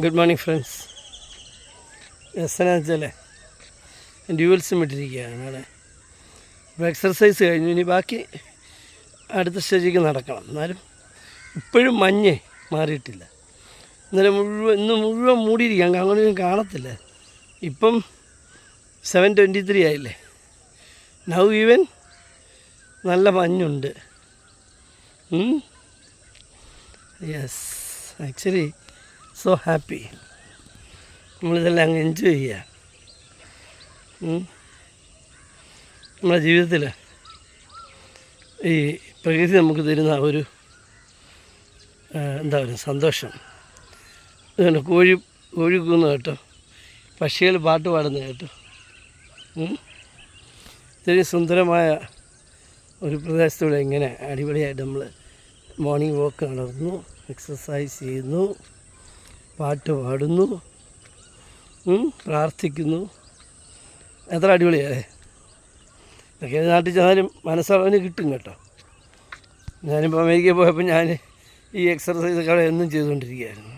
Good morning friends. എസ്സെന്ന് വെച്ചാൽ ഡ്യൂവൽസും ഇട്ടിരിക്കുകയാണ് അവിടെ. ഇപ്പോൾ എക്സർസൈസ് കഴിഞ്ഞു, ഇനി ബാക്കി അടുത്ത സ്റ്റേജിലേക്ക് നടക്കണം. എന്നാലും ഇപ്പോഴും മഞ്ഞ് മാറിയിട്ടില്ല. ഇന്ന് മുഴുവൻ മൂടിയിരിക്കുക, അങ്ങനെയൊന്നും കാണത്തില്ല. ഇപ്പം 7:23 ആയില്ലേ. നൗ ഈവൻ നല്ല മഞ്ഞുണ്ട്. Yes, actually so happy. നമ്മളിതെല്ലാം അങ്ങ് എൻജോയ് ചെയ്യുക. നമ്മുടെ ജീവിതത്തിൽ ഈ പ്രകൃതി നമുക്ക് തരുന്ന ഒരു എന്താ പറയുക സന്തോഷം. ഇതുകൊണ്ട് കോഴി കൂന്ന് കേട്ടോ, പക്ഷികൾ പാട്ട് പാടുന്ന കേട്ടോ. ഇത്രയും സുന്ദരമായ ഒരു പ്രദേശത്തൂടെ ഇങ്ങനെ അടിപൊളിയായിട്ട് നമ്മൾ മോർണിംഗ് വാക്ക് നടന്നു, എക്സസൈസ് ചെയ്യുന്നു, പാട്ട് പാടുന്നു, പ്രാർത്ഥിക്കുന്നു. എത്ര അടിപൊളിയല്ലേ. ഇതൊക്കെ നാട്ടിൽ ചെന്നാലും മനസ്സളവിന് കിട്ടും കേട്ടോ. ഞാനിപ്പോൾ അമേരിക്കയിൽ പോയപ്പോൾ ഞാൻ ഈ എക്സർസൈസൊക്കെ അവിടെ എന്നും ചെയ്തുകൊണ്ടിരിക്കുകയായിരുന്നു.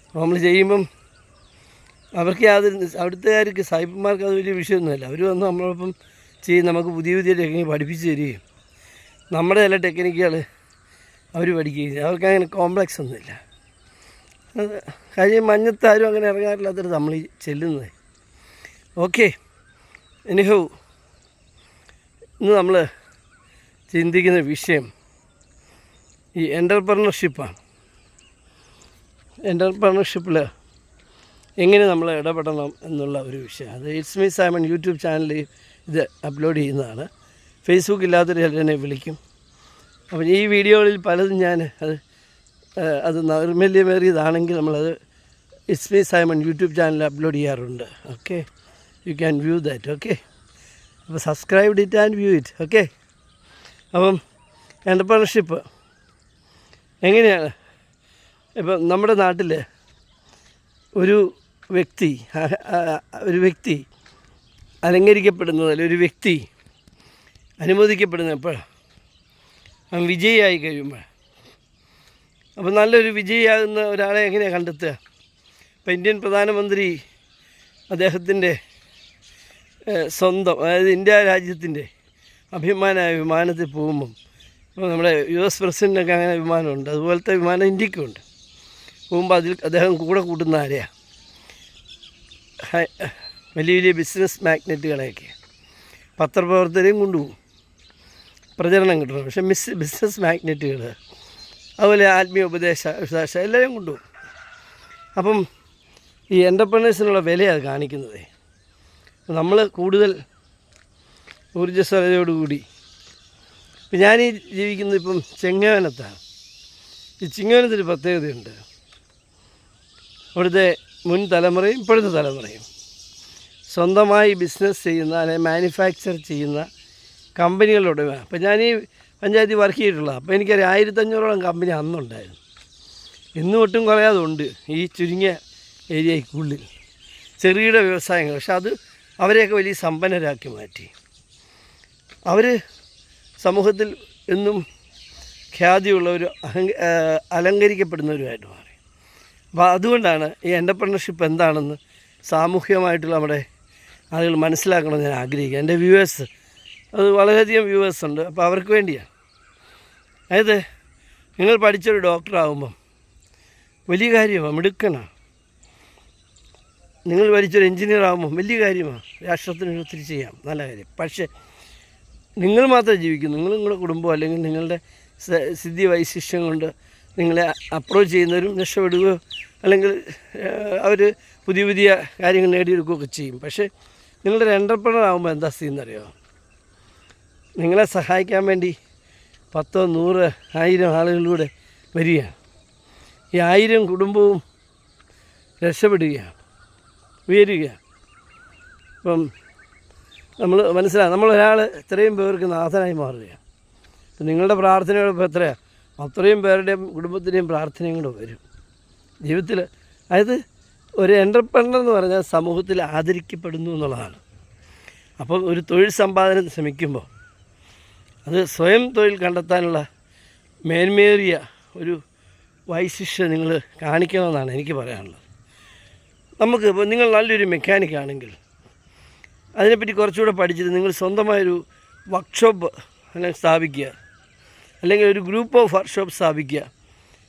അപ്പോൾ നമ്മൾ ചെയ്യുമ്പം അവർക്ക് അവിടുത്തുകാർക്ക് സായിപ്പന്മാർക്ക് അത് വലിയ വിഷയമൊന്നുമില്ല. അവർ വന്ന് നമ്മളൊപ്പം ചെയ്യും, നമുക്ക് പുതിയ പുതിയ ടെക്നിക്ക് പഠിപ്പിച്ച് തരികയും നമ്മുടെ ചില ടെക്നിക്കുകൾ അവർ പഠിക്കുകയും ചെയ്യും. അവർക്ക് അങ്ങനെ കോംപ്ലക്സ് ഒന്നുമില്ല. അത് കാര്യം മഞ്ഞത്താരും അങ്ങനെ ഇറങ്ങാറില്ലാത്തൊരു നമ്മൾ ഈ ചെല്ലുന്നത്. ഓക്കെ, എനിഹൗ ഇന്ന് നമ്മൾ ചിന്തിക്കുന്ന വിഷയം ഈ എൻ്റർപ്രണർഷിപ്പാണ്. എൻ്റർപ്രണർഷിപ്പിൽ എങ്ങനെ നമ്മൾ ഇടപെടണം എന്നുള്ള ഒരു വിഷയം. അത് ഇറ്റ്സ് മീ സൈമൺ യൂട്യൂബ് ചാനലിൽ ഇത് അപ്ലോഡ് ചെയ്യുന്നതാണ്. ഫേസ്ബുക്ക് ഇല്ലാത്തൊരു ചിലരെന്നെ വിളിക്കും. അപ്പം ഈ വീഡിയോകളിൽ പലതും ഞാൻ അത് നൈർമല്യമേറിയതാണെങ്കിൽ നമ്മളത് ഇറ്റ്സ് മീ സൈമൺ യൂട്യൂബ് ചാനലിൽ അപ്ലോഡ് ചെയ്യാറുണ്ട്. Okay, you can view that. Okay, അപ്പോൾ subscribe it and view it. Okay, അപ്പം എൻ്റർപ്രണർഷിപ്പ് എങ്ങനെയാണ്? ഇപ്പം നമ്മുടെ നാട്ടിൽ ഒരു വ്യക്തി അലങ്കരിക്കപ്പെടുന്നത്, അല്ലെങ്കിൽ ഒരു വ്യക്തി അനുമോദിക്കപ്പെടുന്നത് എപ്പോഴാണ്? അവൻ വിജയിയായി കഴിയുമ്പോൾ. അപ്പോൾ നല്ലൊരു വിജയിയാകുന്ന ഒരാളെ എങ്ങനെയാണ് കണ്ടെത്തുക? ഇപ്പം ഇന്ത്യൻ പ്രധാനമന്ത്രി അദ്ദേഹത്തിൻ്റെ സ്വന്തം, അതായത് ഇന്ത്യ രാജ്യത്തിൻ്റെ അഭിമാനമായ വിമാനത്തിൽ പോകുമ്പം, ഇപ്പോൾ നമ്മുടെ US പ്രസിഡൻ്റൊക്കെ അങ്ങനെ വിമാനമുണ്ട്, അതുപോലത്തെ വിമാനം ഇന്ത്യക്കുണ്ട്. പോകുമ്പോൾ അതിൽ അദ്ദേഹം കൂടെ കൂട്ടുന്ന ആരെയാണ്? വലിയ വലിയ ബിസിനസ് മാഗ്നറ്റുകളെയൊക്കെ, പത്രപ്രവർത്തകരെയും കൊണ്ടുപോകും, പ്രചരണം കിട്ടണം. പക്ഷേ ബിസിനസ് മാഗ്നറ്റുകൾ, അതുപോലെ ആത്മീയ ഉപദേശ എല്ലാവരും കൊണ്ടുപോകും. അപ്പം ഈ എൻ്റർപ്രണേഴ്സിനുള്ള വിലയാണ് കാണിക്കുന്നത്. നമ്മൾ കൂടുതൽ ഊർജ്ജസ്വലതയോടുകൂടി, ഇപ്പം ഞാനീ ജീവിക്കുന്നത് ഇപ്പം ചെങ്ങവനത്താണ്. ഈ ചിങ്ങവനത്തിന് പ്രത്യേകതയുണ്ട്. അവിടുത്തെ മുൻ തലമുറയും ഇപ്പോഴത്തെ തലമുറയും സ്വന്തമായി ബിസിനസ് ചെയ്യുന്ന, അല്ലെങ്കിൽ മാനുഫാക്ചർ ചെയ്യുന്ന കമ്പനികളുടെ. അപ്പം ഞാൻ ഈ പഞ്ചായത്തിൽ വർക്ക് ചെയ്തിട്ടുള്ളതാണ്. അപ്പോൾ എനിക്കറിയാം 1500ഓളം കമ്പനി അന്നുണ്ടായിരുന്നു. ഇന്നും ഒട്ടും കുറയാതുണ്ട് ഈ ചുരുങ്ങിയ ഏരിയയ്ക്കുള്ളിൽ ചെറുകിട വ്യവസായങ്ങൾ. പക്ഷെ അത് അവരെയൊക്കെ വലിയ സമ്പന്നരാക്കി മാറ്റി. അവർ സമൂഹത്തിൽ എന്നും ഖ്യാതിയുള്ളവർ, അലങ്കരിക്കപ്പെടുന്നവരുമായിട്ട് മാറി. അപ്പോൾ അതുകൊണ്ടാണ് ഈ എൻ്റർപ്രണർഷിപ്പ് എന്താണെന്ന് സാമൂഹികമായിട്ടുള്ള നമ്മുടെ ആളുകൾ മനസ്സിലാക്കണമെന്ന് ഞാൻ ആഗ്രഹിക്കുക. എൻ്റെ വ്യൂവേഴ്സ്, അത് വളരെയധികം വ്യൂവേഴ്സ് ഉണ്ട്. അപ്പോൾ അവർക്ക് വേണ്ടിയാണ്. അതായത് നിങ്ങൾ പഠിച്ചൊരു ഡോക്ടറാകുമ്പം വലിയ കാര്യമാണ്, മിടുക്കനാണ്. നിങ്ങൾ പഠിച്ചൊരു എൻജിനീയർ ആകുമ്പം വലിയ കാര്യമാണ്, രാഷ്ട്രത്തിന് ഒത്തിരി ചെയ്യാം, നല്ല കാര്യം. പക്ഷേ നിങ്ങൾ മാത്രം ജീവിക്കുന്നു, നിങ്ങളുടെ കുടുംബം അല്ലെങ്കിൽ നിങ്ങളുടെ സിദ്ധി വൈശിഷ്ട്യം കൊണ്ട് നിങ്ങളെ അപ്രോച്ച് ചെയ്യുന്നവരും രക്ഷപ്പെടുകയോ അല്ലെങ്കിൽ അവർ പുതിയ പുതിയ കാര്യങ്ങൾ നേടിയെടുക്കുകയൊക്കെ ചെയ്യും. പക്ഷേ നിങ്ങളുടെ എൻ്റർപ്രണർ ആകുമ്പോൾ എന്താ ചെയ്യുന്നറിയോ? നിങ്ങളെ സഹായിക്കാൻ വേണ്ടി 10, 100, 1000 ആളുകളിലൂടെ വരികയാണ്. ഈ 1000 കുടുംബവും രക്ഷപ്പെടുകയാണ്, ഉയരുകയാണ്. ഇപ്പം നമ്മൾ മനസ്സിലാകും, നമ്മളൊരാൾ ഇത്രയും പേർക്ക് നാഥനായി മാറുകയാണ്. അപ്പം നിങ്ങളുടെ പ്രാർത്ഥനയോടൊപ്പം എത്രയാണ്? അത്രയും പേരുടെയും കുടുംബത്തിൻ്റെയും പ്രാർത്ഥനയും കൂടെ വരും ജീവിതത്തിൽ. അതായത് ഒരു എൻ്റർപ്രണർ എന്ന് പറഞ്ഞാൽ സമൂഹത്തിൽ ആദരിക്കപ്പെടുന്നു എന്നുള്ളതാണ്. അപ്പം ഒരു തൊഴിൽ സമ്പാദനം ശ്രമിക്കുമ്പോൾ അത് സ്വയം തൊഴിൽ കണ്ടെത്താനുള്ള മേന്മേറിയ ഒരു വൈശിഷ്ട്യം നിങ്ങൾ കാണിക്കണമെന്നാണ് എനിക്ക് പറയാനുള്ളത്. നമുക്ക് ഇപ്പോൾ നിങ്ങൾ നല്ലൊരു മെക്കാനിക് ആണെങ്കിൽ അതിനെപ്പറ്റി കുറച്ചുകൂടെ പഠിച്ചിട്ട് നിങ്ങൾ സ്വന്തമായൊരു വർക്ക്ഷോപ്പ് അല്ലെങ്കിൽ സ്ഥാപിക്കുക, അല്ലെങ്കിൽ ഒരു ഗ്രൂപ്പ് ഓഫ് വർക്ക്ഷോപ്പ് സ്ഥാപിക്കുക,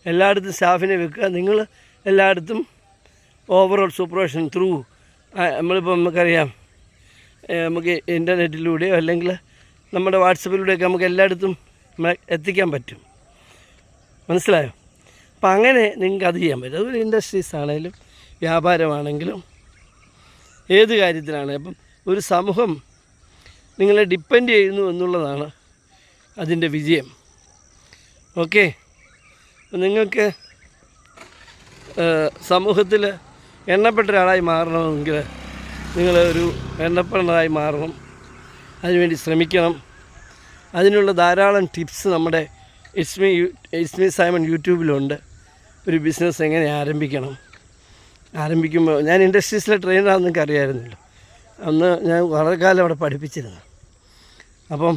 എല്ലായിടത്തും സ്റ്റാഫിനെ വെക്കുക. നിങ്ങൾ എല്ലായിടത്തും ഓവറോൾ സൂപ്പർവിഷൻ ത്രൂ നമ്മളിപ്പോൾ നമുക്കറിയാം, നമുക്ക് ഇൻ്റർനെറ്റിലൂടെയോ അല്ലെങ്കിൽ നമ്മുടെ വാട്സപ്പിലൂടെയൊക്കെ നമുക്ക് എല്ലായിടത്തും എത്തിക്കാൻ പറ്റും. മനസ്സിലായോ? അപ്പം അങ്ങനെ നിങ്ങൾക്ക് അത് ചെയ്യാൻ പറ്റും. അതുപോലെ ഇൻഡസ്ട്രീസ് ആണെങ്കിലും വ്യാപാരമാണെങ്കിലും ഏത് കാര്യത്തിലാണെങ്കിലും അപ്പം ഒരു സമൂഹം നിങ്ങളെ ഡിപ്പെൻഡ് ചെയ്യുന്നു എന്നുള്ളതാണ് അതിൻ്റെ വിജയം. ഓക്കെ, നിങ്ങൾക്ക് സമൂഹത്തിൽ എണ്ണപ്പെട്ട ഒരാളായി മാറണമെങ്കിൽ നിങ്ങൾ ഒരു എണ്ണപ്പെട്ടതായി മാറണം. അതിനുവേണ്ടി ശ്രമിക്കണം. അതിനുള്ള ധാരാളം ടിപ്സ് നമ്മുടെ ഇസ്മി സൈമൺ യൂട്യൂബിലുണ്ട്. ഒരു ബിസിനസ് എങ്ങനെ ആരംഭിക്കുമ്പോൾ ഞാൻ ഇൻഡസ്ട്രീസിലെ ട്രെയിനറാണെന്ന് എനിക്ക് അറിയാമായിരുന്നല്ലോ. അന്ന് ഞാൻ വളരെ കാലം അവിടെ പഠിപ്പിച്ചിരുന്നു. അപ്പം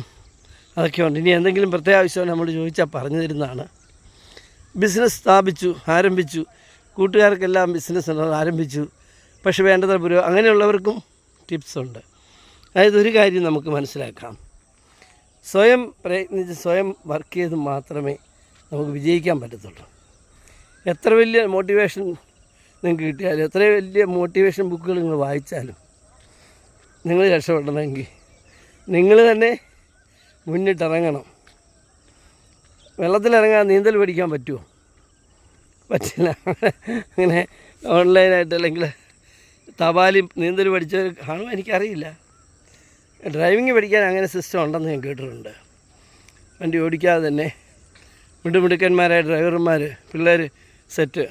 അതൊക്കെ ഉണ്ട്. ഇനി എന്തെങ്കിലും പ്രത്യേക ആവശ്യം നമ്മൾ ചോദിച്ചാൽ പറഞ്ഞു തരുന്നതാണ്. ബിസിനസ് ആരംഭിച്ചു, കൂട്ടുകാർക്കെല്ലാം ബിസിനസ് ആരംഭിച്ചു, പക്ഷെ വേണ്ടത്ര അങ്ങനെയുള്ളവർക്കും ടിപ്സ് ഉണ്ട്. അതായത് ഒരു കാര്യം നമുക്ക് മനസ്സിലാക്കാം, സ്വയം പ്രയത്നിച്ച് സ്വയം വർക്ക് ചെയ്ത് മാത്രമേ നമുക്ക് വിജയിക്കാൻ പറ്റത്തുള്ളൂ. എത്ര വലിയ മോട്ടിവേഷൻ നിങ്ങൾക്ക് കിട്ടിയാലും, എത്ര വലിയ മോട്ടിവേഷൻ ബുക്കുകൾ നിങ്ങൾ വായിച്ചാലും, നിങ്ങൾ രക്ഷപ്പെടണമെങ്കിൽ നിങ്ങൾ തന്നെ മുന്നിട്ടിറങ്ങണം. വെള്ളത്തിലിറങ്ങാൻ നീന്തൽ പഠിക്കാൻ പറ്റുമോ? പറ്റില്ല. അങ്ങനെ ഓൺലൈനായിട്ട് അല്ലെങ്കിൽ തപാലിൽ നീന്തൽ പഠിച്ചവർ കാണുമോ എനിക്കറിയില്ല. ഡ്രൈവിങ് പഠിക്കാൻ അങ്ങനെ സിസ്റ്റം ഉണ്ടെന്ന് ഞാൻ കേട്ടിട്ടുണ്ട്. വണ്ടി ഓടിക്കാതെ തന്നെ മിടുമിടുക്കന്മാരായ ഡ്രൈവർമാർ, പിള്ളേർ സെറ്റ്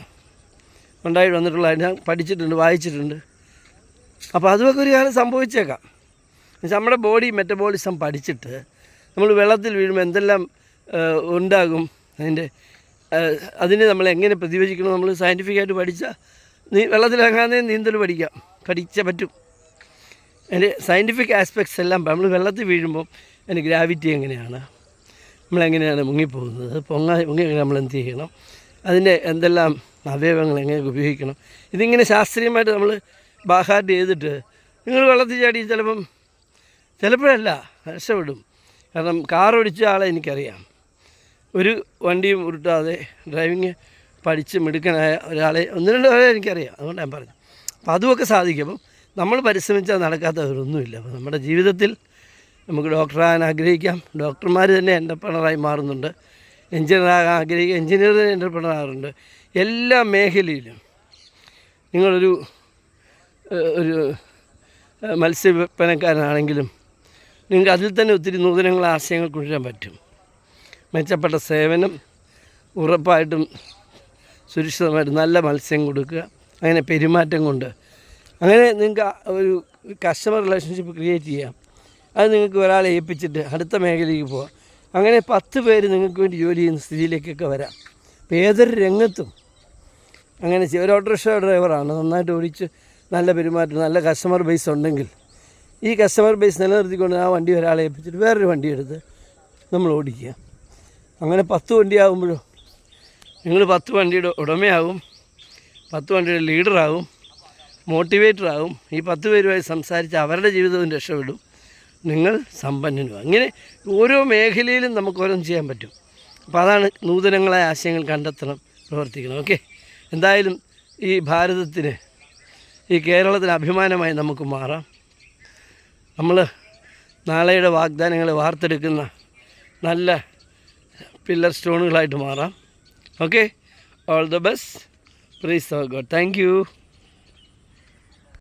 ഉണ്ടായിട്ട് വന്നിട്ടുള്ള ഞാൻ പഠിച്ചിട്ടുണ്ട്, വായിച്ചിട്ടുണ്ട്. അപ്പോൾ അതുമൊക്കെ ഒരു കാലം സംഭവിച്ചേക്കാം. നമ്മുടെ ബോഡി മെറ്റബോളിസം പഠിച്ചിട്ട് നമ്മൾ വെള്ളത്തിൽ വീഴുമ്പോൾ എന്തെല്ലാം ഉണ്ടാകും, അതിന് നമ്മൾ എങ്ങനെ പ്രതിവചിക്കണം, നമ്മൾ സയൻറ്റിഫിക്കായിട്ട് പഠിച്ചാൽ വെള്ളത്തിലിറങ്ങാതെ നീന്തൽ പഠിച്ചേ പറ്റും. അതിൻ്റെ സയൻറ്റിഫിക് ആസ്പെക്ട്സ് എല്ലാം നമ്മൾ വെള്ളത്തിൽ വീഴുമ്പോൾ അതിൻ്റെ ഗ്രാവിറ്റി എങ്ങനെയാണ്, നമ്മളെങ്ങനെയാണ് മുങ്ങിപ്പോകുന്നത്, മുങ്ങി നമ്മൾ എന്ത് ചെയ്യണം, അതിൻ്റെ എന്തെല്ലാം അവയവങ്ങൾ എങ്ങനെ ഉപയോഗിക്കണം, ഇതിങ്ങനെ ശാസ്ത്രീയമായിട്ട് നമ്മൾ ബാഹാർട്ട് ചെയ്തിട്ട് നിങ്ങൾ വെള്ളത്തിൽ ചാടി ചിലപ്പോഴല്ല രക്ഷപ്പെടും. കാരണം കാർ ഓടിച്ച ആളെ എനിക്കറിയാം, ഒരു വണ്ടിയും ഉരുട്ടാതെ ഡ്രൈവിങ് പഠിച്ച് മിടുക്കനായ ഒരാളെ 1-2 പേരെ എനിക്കറിയാം. അതുകൊണ്ട് ഞാൻ പറഞ്ഞു. അപ്പോൾ അതുമൊക്കെ സാധിക്കും. അപ്പം നമ്മൾ പരിശ്രമിച്ചാൽ നടക്കാത്തവരൊന്നുമില്ല. അപ്പോൾ നമ്മുടെ ജീവിതത്തിൽ നമുക്ക് ഡോക്ടറാകാൻ ആഗ്രഹിക്കാം, ഡോക്ടർമാർ തന്നെ എൻ്റർപ്രണറായി മാറുന്നുണ്ട്. എഞ്ചിനീയറാകാൻ ആഗ്രഹിക്കുക, എഞ്ചിനീയർ തന്നെ എൻ്റർപ്രണറാറുണ്ട്. എല്ലാ മേഖലയിലും നിങ്ങളൊരു മത്സ്യവിൽപ്പനക്കാരനാണെങ്കിലും നിങ്ങൾക്ക് അതിൽ തന്നെ ഒത്തിരി നൂതനങ്ങളെ ആശയങ്ങൾ കൊണ്ടുവരാൻ പറ്റും. മെച്ചപ്പെട്ട സേവനം, ഉറപ്പായിട്ടും സുരക്ഷിതമായിട്ട് നല്ല മത്സ്യം കൊടുക്കുക, അങ്ങനെ പെരുമാറ്റം കൊണ്ട് അങ്ങനെ നിങ്ങൾക്ക് ഒരു കസ്റ്റമർ റിലേഷൻഷിപ്പ് ക്രിയേറ്റ് ചെയ്യാം. അത് നിങ്ങൾക്ക് ഒരാളെ ഏൽപ്പിച്ചിട്ട് അടുത്ത മേഖലയ്ക്ക് പോകാം. അങ്ങനെ 10 പേര് നിങ്ങൾക്ക് വേണ്ടി ജോലി ചെയ്യുന്ന സ്ഥിതിയിലേക്കൊക്കെ വരാം. അപ്പോൾ ഏതൊരു രംഗത്തും അങ്ങനെ ഒരു ഓട്ടോറിക്ഷ ഡ്രൈവറാണ്, നന്നായിട്ട് ഓടിച്ച് നല്ല പെരുമാറ്റം, നല്ല കസ്റ്റമർ ബേസ് ഉണ്ടെങ്കിൽ ഈ കസ്റ്റമർ ബേസ് നിലനിർത്തിക്കൊണ്ട് ആ വണ്ടി ഒരാളെ ഏൽപ്പിച്ചിട്ട് വേറൊരു വണ്ടി എടുത്ത് നമ്മൾ ഓടിക്കുക. അങ്ങനെ 10 വണ്ടിയാകുമ്പോഴോ നിങ്ങൾ 10 വണ്ടിയുടെ ഉടമയാകും, 10 വണ്ടിയുടെ ലീഡറാകും, മോട്ടിവേറ്ററാകും. ഈ 10 പേരുമായി സംസാരിച്ച് അവരുടെ ജീവിതവും രക്ഷപ്പെടും, നിങ്ങൾ സമ്പന്നനും. അങ്ങനെ ഓരോ മേഖലയിലും നമുക്ക് ഓരോന്നും ചെയ്യാൻ പറ്റും. അപ്പോൾ അതാണ് നൂതനങ്ങളായ ആശയങ്ങൾ കണ്ടെത്തണം, പ്രവർത്തിക്കണം. ഓക്കെ, എന്തായാലും ഈ ഭാരതത്തിന്, ഈ കേരളത്തിന് അഭിമാനമായി നമുക്ക് മാറാം. നമ്മൾ നാളെയുടെ വാഗ്ദാനങ്ങളെ വാർത്തെടുക്കുന്ന നല്ല പില്ലർ സ്റ്റോണുകളായിട്ട് മാറാം. Okay, all the best. Praise God. Thank you.